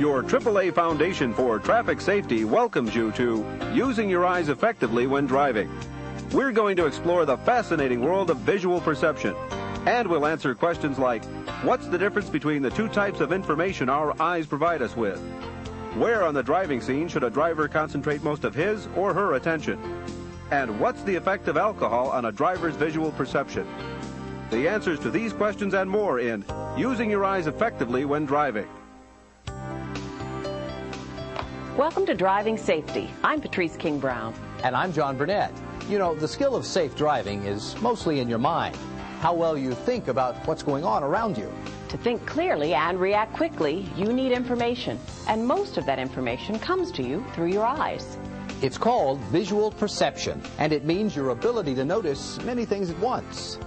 Your AAA Foundation for Traffic Safety welcomes you to Using Your Eyes Effectively When Driving. We're going to explore the fascinating world of visual perception. And we'll answer questions like, what's the difference between the two types of information our eyes provide us with? Where on the driving scene should a driver concentrate most of his or her attention? And what's the effect of alcohol on a driver's visual perception? The answers to these questions and more in Using Your Eyes Effectively When Driving. Welcome to Driving Safety. I'm Patrice King Brown. And I'm John Burnett. You know, the skill of safe driving is mostly in your mind. How well you think about what's going on around you. To think clearly and react quickly, you need information. And most of that information comes to you through your eyes. It's called visual perception, and it means your ability to notice many things at once.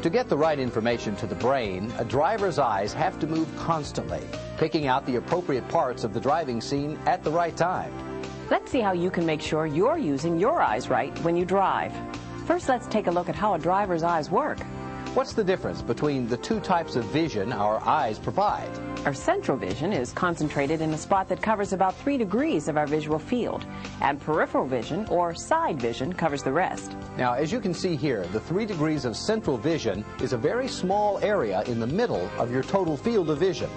To get the right information to the brain, a driver's eyes have to move constantly, picking out the appropriate parts of the driving scene at the right time. Let's see how you can make sure you're using your eyes right when you drive. First, let's take a look at how a driver's eyes work. What's the difference between the two types of vision our eyes provide? Our central vision is concentrated in a spot that covers about 3 degrees of our visual field, and peripheral vision, or side vision, covers the rest. Now, as you can see here, the 3 degrees of central vision is a very small area in the middle of your total field of vision.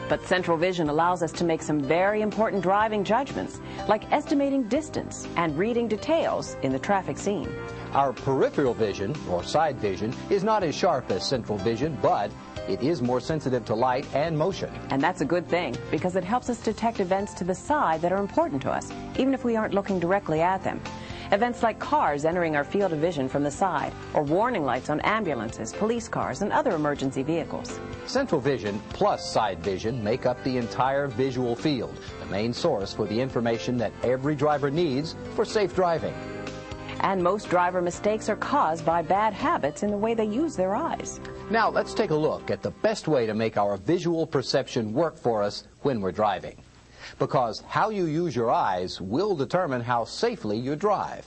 But central vision allows us to make some very important driving judgments, like estimating distance and reading details in the traffic scene. Our peripheral vision, or side vision, is not as sharp as central vision, but it is more sensitive to light and motion. And that's a good thing, because it helps us detect events to the side that are important to us, even if we aren't looking directly at them. Events like cars entering our field of vision from the side, or warning lights on ambulances, police cars, and other emergency vehicles. Central vision plus side vision make up the entire visual field, the main source for the information that every driver needs for safe driving. And most driver mistakes are caused by bad habits in the way they use their eyes. Now, let's take a look at the best way to make our visual perception work for us when we're driving. Because how you use your eyes will determine how safely you drive.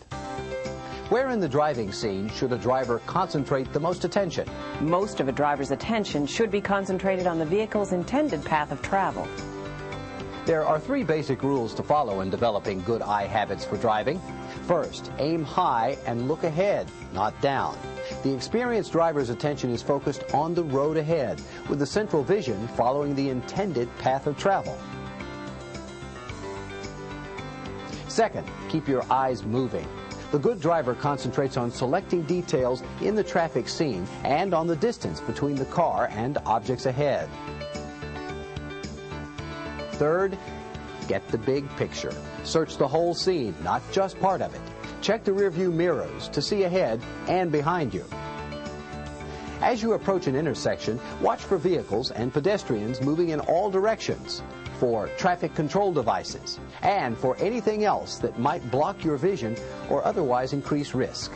Where in the driving scene should a driver concentrate the most attention? Most of a driver's attention should be concentrated on the vehicle's intended path of travel. There are 3 basic rules to follow in developing good eye habits for driving. First, aim high and look ahead, not down. The experienced driver's attention is focused on the road ahead, with the central vision following the intended path of travel. Second, keep your eyes moving. The good driver concentrates on selecting details in the traffic scene and on the distance between the car and objects ahead. Third, get the big picture. Search the whole scene, not just part of it. Check the rearview mirrors to see ahead and behind you. As you approach an intersection, watch for vehicles and pedestrians moving in all directions, for traffic control devices, and for anything else that might block your vision or otherwise increase risk.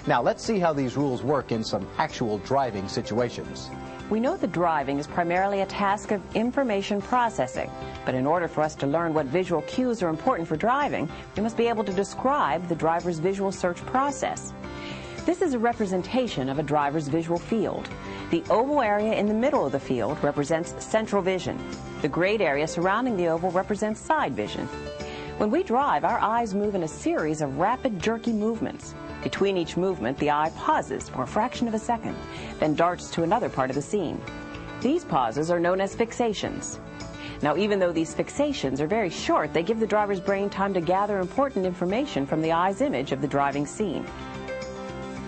Now, let's see how these rules work in some actual driving situations. We know that driving is primarily a task of information processing, but in order for us to learn what visual cues are important for driving, we must be able to describe the driver's visual search process. This is a representation of a driver's visual field. The oval area in the middle of the field represents central vision. The grayed area surrounding the oval represents side vision. When we drive, our eyes move in a series of rapid, jerky movements. Between each movement, the eye pauses for a fraction of a second, then darts to another part of the scene. These pauses are known as fixations. Now, even though these fixations are very short, they give the driver's brain time to gather important information from the eye's image of the driving scene.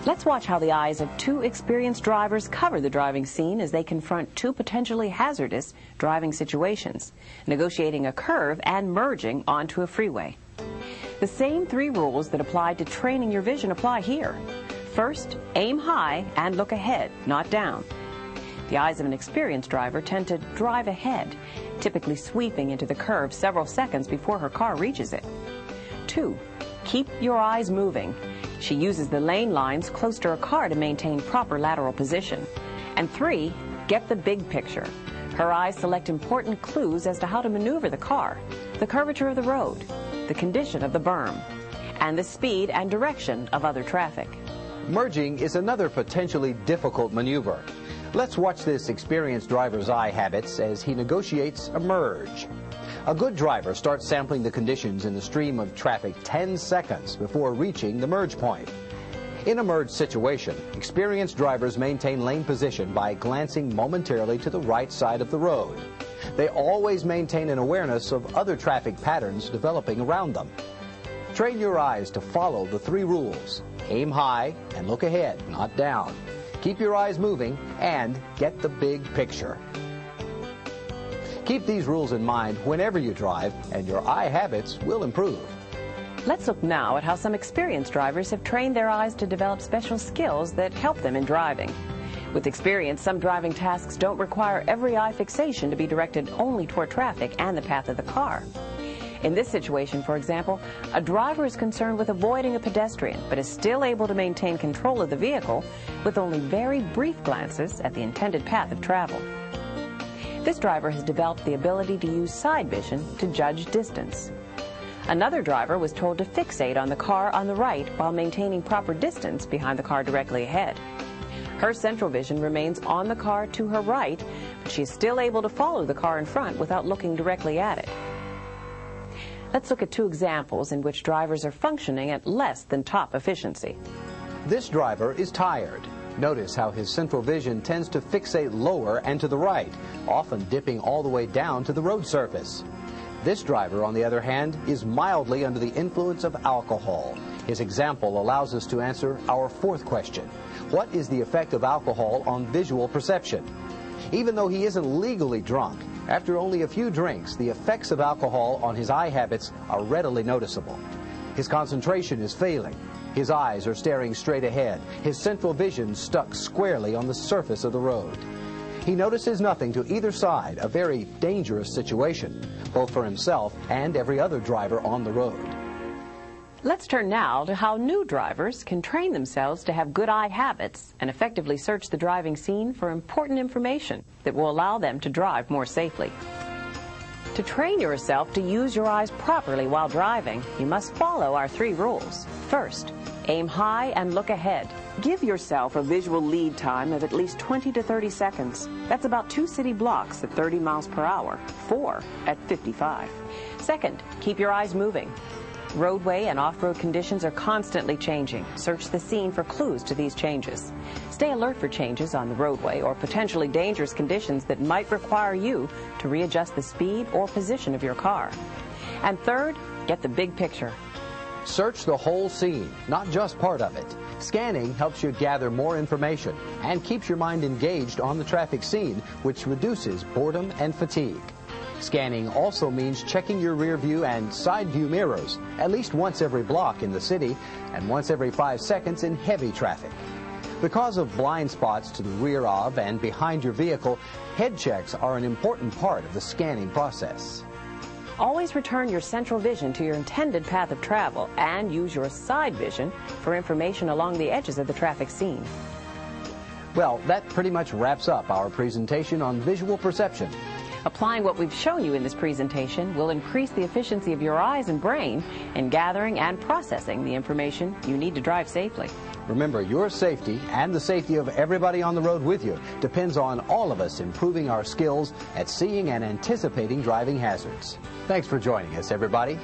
Let's watch how the eyes of 2 experienced drivers cover the driving scene as they confront 2 potentially hazardous driving situations, negotiating a curve and merging onto a freeway. The same 3 rules that apply to training your vision apply here. First, aim high and look ahead, not down. The eyes of an experienced driver tend to drive ahead, typically sweeping into the curve several seconds before her car reaches it. 2, keep your eyes moving. She uses the lane lines close to her car to maintain proper lateral position. And 3, get the big picture. Her eyes select important clues as to how to maneuver the car, the curvature of the road, the condition of the berm, and the speed and direction of other traffic. Merging is another potentially difficult maneuver. Let's watch this experienced driver's eye habits as he negotiates a merge. A good driver starts sampling the conditions in the stream of traffic 10 seconds before reaching the merge point. In a merge situation, experienced drivers maintain lane position by glancing momentarily to the right side of the road. They always maintain an awareness of other traffic patterns developing around them. Train your eyes to follow the 3 rules. Aim high and look ahead, not down. Keep your eyes moving and get the big picture. Keep these rules in mind whenever you drive, and your eye habits will improve. Let's look now at how some experienced drivers have trained their eyes to develop special skills that help them in driving. With experience, some driving tasks don't require every eye fixation to be directed only toward traffic and the path of the car. In this situation, for example, a driver is concerned with avoiding a pedestrian, but is still able to maintain control of the vehicle with only very brief glances at the intended path of travel. This driver has developed the ability to use side vision to judge distance. Another driver was told to fixate on the car on the right while maintaining proper distance behind the car directly ahead. Her central vision remains on the car to her right, but she is still able to follow the car in front without looking directly at it. Let's look at 2 examples in which drivers are functioning at less than top efficiency. This driver is tired. Notice how his central vision tends to fixate lower and to the right, often dipping all the way down to the road surface. This driver, on the other hand, is mildly under the influence of alcohol. His example allows us to answer our 4th question. What is the effect of alcohol on visual perception? Even though he isn't legally drunk, after only a few drinks, the effects of alcohol on his eye habits are readily noticeable. His concentration is failing. His eyes are staring straight ahead, his central vision stuck squarely on the surface of the road. He notices nothing to either side, a very dangerous situation, both for himself and every other driver on the road. Let's turn now to how new drivers can train themselves to have good eye habits and effectively search the driving scene for important information that will allow them to drive more safely. To train yourself to use your eyes properly while driving, you must follow our 3 rules. First, aim high and look ahead. Give yourself a visual lead time of at least 20 to 30 seconds. That's about 2 city blocks at 30 miles per hour, 4 at 55. Second, keep your eyes moving. Roadway and off-road conditions are constantly changing. Search the scene for clues to these changes. Stay alert for changes on the roadway or potentially dangerous conditions that might require you to readjust the speed or position of your car. And third, get the big picture. Search the whole scene, not just part of it. Scanning helps you gather more information and keeps your mind engaged on the traffic scene, which reduces boredom and fatigue. Scanning also means checking your rear view and side view mirrors at least once every block in the city and once every 5 seconds in heavy traffic. Because of blind spots to the rear of and behind your vehicle, head checks are an important part of the scanning process. Always return your central vision to your intended path of travel and use your side vision for information along the edges of the traffic scene. Well, that pretty much wraps up our presentation on visual perception. Applying what we've shown you in this presentation will increase the efficiency of your eyes and brain in gathering and processing the information you need to drive safely. Remember, your safety and the safety of everybody on the road with you depends on all of us improving our skills at seeing and anticipating driving hazards. Thanks for joining us, everybody.